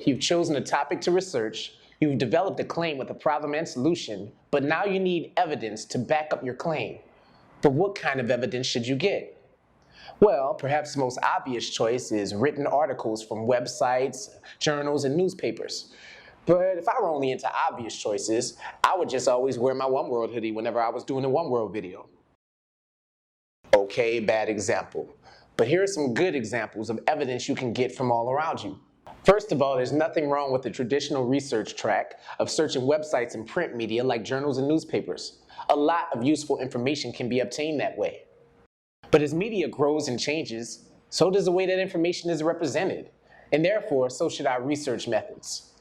You've chosen a topic to research, you've developed a claim with a problem and solution, but now you need evidence to back up your claim. But what kind of evidence should you get? Well, perhaps the most obvious choice is written articles from websites, journals, and newspapers. But if I were only into obvious choices, I would just always wear my One World hoodie whenever I was doing a One World video. Okay, bad example. But here are some good examples of evidence you can get from all around you. First of all, there's nothing wrong with the traditional research track of searching websites and print media like journals and newspapers. A lot of useful information can be obtained that way. But as media grows and changes, so does the way that information is represented, and therefore, so should our research methods.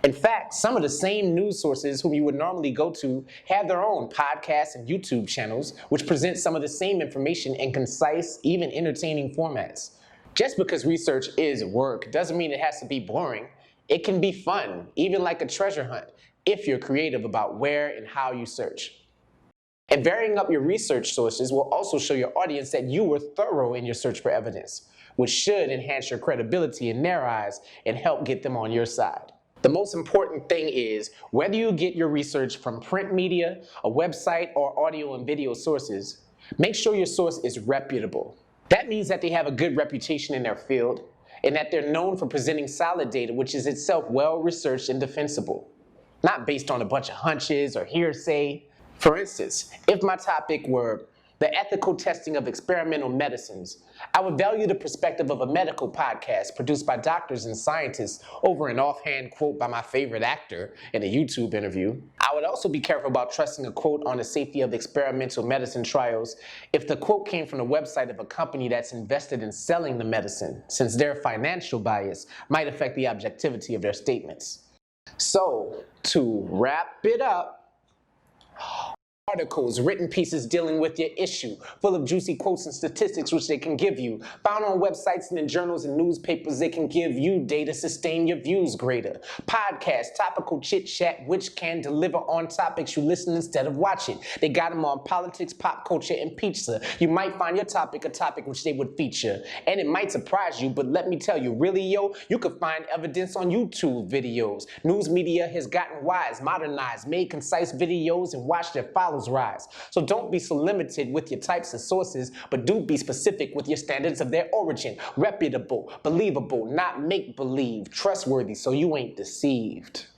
In fact, some of the same news sources whom you would normally go to have their own podcasts and YouTube channels which present some of the same information in concise, even entertaining formats. Just because research is work doesn't mean it has to be boring. It can be fun, even like a treasure hunt, if you're creative about where and how you search. And varying up your research sources will also show your audience that you were thorough in your search for evidence, which should enhance your credibility in their eyes and help get them on your side. The most important thing is, whether you get your research from print media, a website, or audio and video sources, make sure your source is reputable. That means that they have a good reputation in their field, and that they're known for presenting solid data which is itself well-researched and defensible, not based on a bunch of hunches or hearsay. For instance, if my topic were the ethical testing of experimental medicines, I would value the perspective of a medical podcast produced by doctors and scientists over an offhand quote by my favorite actor in a YouTube interview. I would also be careful about trusting a quote on the safety of experimental medicine trials if the quote came from the website of a company that's invested in selling the medicine, since their financial bias might affect the objectivity of their statements. So, to wrap it up, articles, written pieces dealing with your issue, full of juicy quotes and statistics which they can give you, found on websites and in journals and newspapers. They can give you data, sustain your views greater. Podcasts, topical chit-chat, which can deliver on topics you listen instead of watching. They got them on politics, pop culture, and pizza. You might find your topic a topic which they would feature, and it might surprise you, but let me tell you, really, you could find evidence on YouTube videos. News media has gotten wise, modernized, made concise videos, and watched their followers rise. So don't be so limited with your types of sources, but do be specific with your standards of their origin. Reputable, believable, not make-believe, trustworthy, so you ain't deceived.